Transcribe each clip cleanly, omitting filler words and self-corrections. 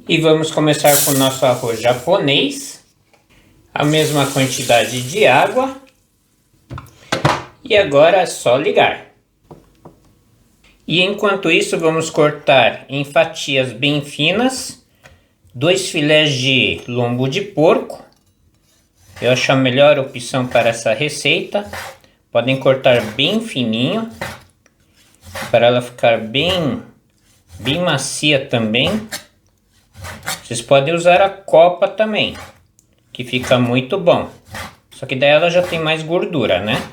E vamos começar com o nosso arroz japonês. A mesma quantidade de água. E agora é só ligar. E enquanto isso vamos cortar em fatias bem finas 2 filés de lombo de porco. Eu acho a melhor opção para essa receita. Podem cortar bem fininho para ela ficar bem macia também. Vocês podem usar a copa também, que fica muito bom. Só que daí ela já tem mais gordura, né?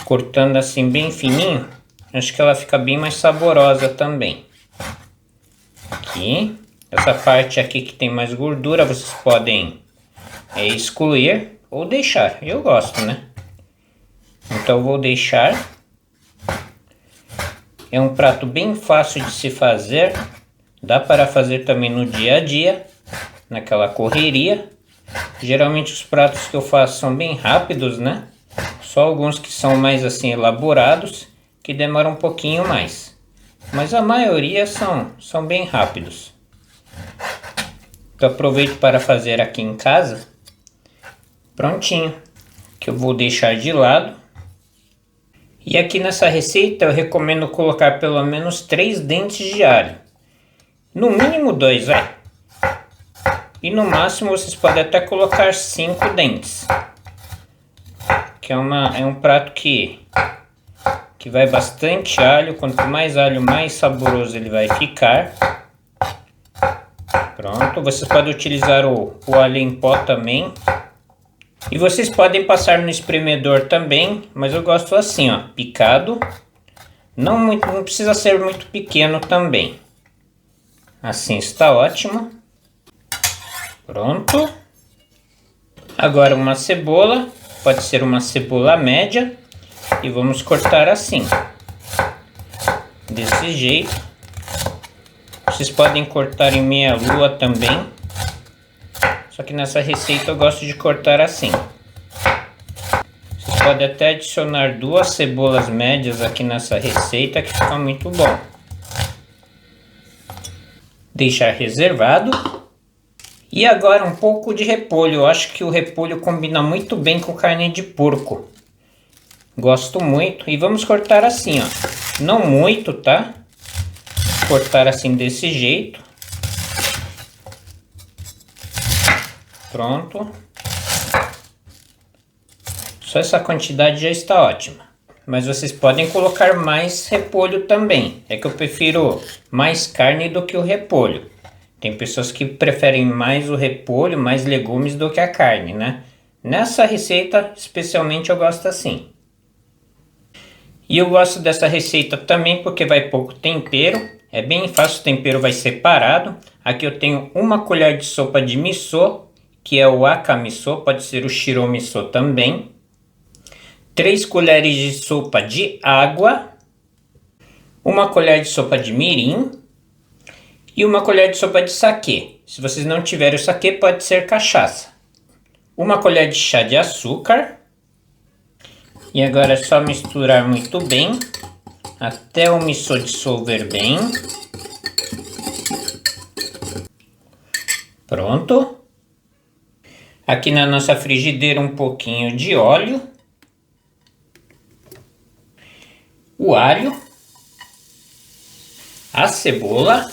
Cortando assim bem fininho, acho que ela fica bem mais saborosa também. Aqui, essa parte aqui que tem mais gordura, vocês podem excluir ou deixar. Eu gosto, né? Então eu vou deixar. É um prato bem fácil de se fazer. Dá para fazer também no dia a dia, naquela correria. Geralmente os pratos que eu faço são bem rápidos, né? Só alguns que são mais assim elaborados, que demoram um pouquinho mais. Mas a maioria são bem rápidos. Então aproveito para fazer aqui em casa. Prontinho. Que eu vou deixar de lado. E aqui nessa receita eu recomendo colocar pelo menos 3 dentes de alho. No mínimo 2, vai. E no máximo vocês podem até colocar 5 dentes. Que é um prato que vai bastante alho. Quanto mais alho, mais saboroso ele vai ficar. Pronto, vocês podem utilizar o alho em pó também. E vocês podem passar no espremedor também, mas eu gosto assim, ó, picado. Não precisa ser muito pequeno também. Assim está ótimo. Pronto. Agora uma cebola, pode ser uma cebola média, e vamos cortar assim. Desse jeito. Vocês podem cortar em meia lua também. Só que nessa receita eu gosto de cortar assim. Vocês podem até adicionar 2 cebolas médias aqui nessa receita, que fica muito bom. Deixar reservado. E agora um pouco de repolho. Eu acho que o repolho combina muito bem com carne de porco. Gosto muito. E vamos cortar assim, ó. Não muito, tá? Cortar assim desse jeito. Pronto. Só essa quantidade já está ótima. Mas vocês podem colocar mais repolho também. É que eu prefiro mais carne do que o repolho. Tem pessoas que preferem mais o repolho, mais legumes do que a carne, né? Nessa receita, especialmente, eu gosto assim. E eu gosto dessa receita também porque vai pouco tempero. É bem fácil, o tempero vai separado. Aqui eu tenho 1 colher de sopa de miso, que é o aka-miso, pode ser o shiro-miso também. 3 colheres de sopa de água. 1 colher de sopa de mirim. E 1 colher de sopa de saquê. Se vocês não tiverem o saquê, pode ser cachaça. 1 colher de chá de açúcar. E agora é só misturar muito bem, até o miso dissolver bem. Pronto. Aqui na nossa frigideira um pouquinho de óleo. O alho. A cebola.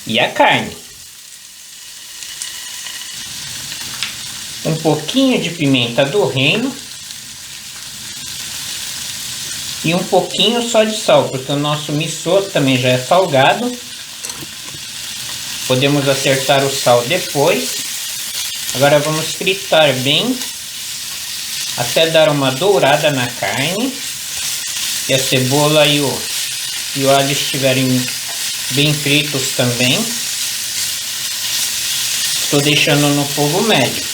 E a carne. Um pouquinho de pimenta do reino. E um pouquinho só de sal, porque o nosso miso também já é salgado. Podemos acertar o sal depois. Agora vamos fritar bem, até dar uma dourada na carne. E a cebola e o alho estiverem bem fritos também. Estou deixando no fogo médio.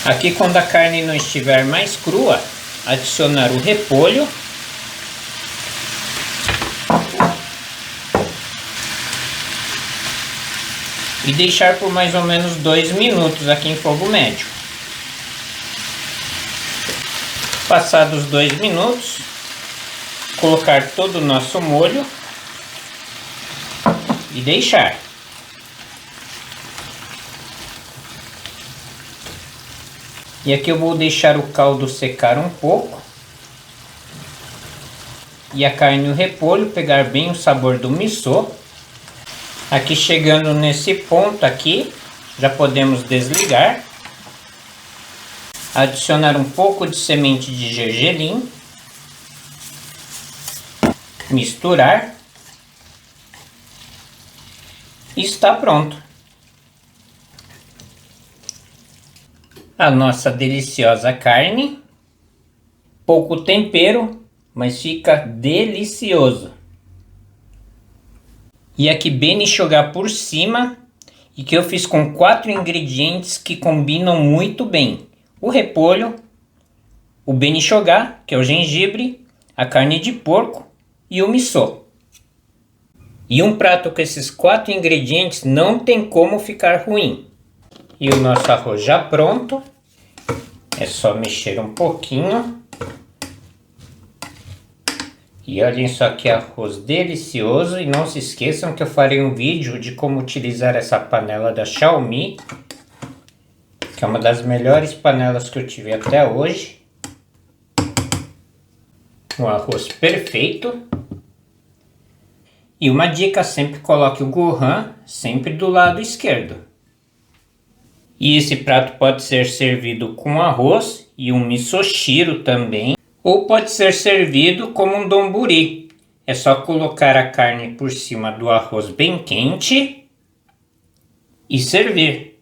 Aqui, quando a carne não estiver mais crua, adicionar o repolho. E deixar por mais ou menos 2 minutos aqui em fogo médio. Passados 2 minutos, Colocar todo o nosso molho e deixar. E aqui eu vou deixar o caldo secar um pouco. E a carne e o repolho pegar bem o sabor do miso. Aqui chegando nesse ponto aqui, já podemos desligar. Adicionar um pouco de semente de gergelim. Misturar. E está pronto. A nossa deliciosa carne. Pouco tempero, mas fica delicioso. E aqui bem enxugar por cima. E que eu fiz com 4 ingredientes que combinam muito bem. O repolho, o benichogá, que é o gengibre, a carne de porco e o miso. E um prato com esses 4 ingredientes não tem como ficar ruim. E o nosso arroz já pronto. É só mexer um pouquinho. E olhem só que arroz delicioso. E não se esqueçam que eu farei um vídeo de como utilizar essa panela da Xiaomi, que é uma das melhores panelas que eu tive até hoje. Um arroz perfeito. E uma dica, sempre coloque o gohan sempre do lado esquerdo. E esse prato pode ser servido com arroz e um misoshiro também. Ou pode ser servido como um donburi. É só colocar a carne por cima do arroz bem quente e servir.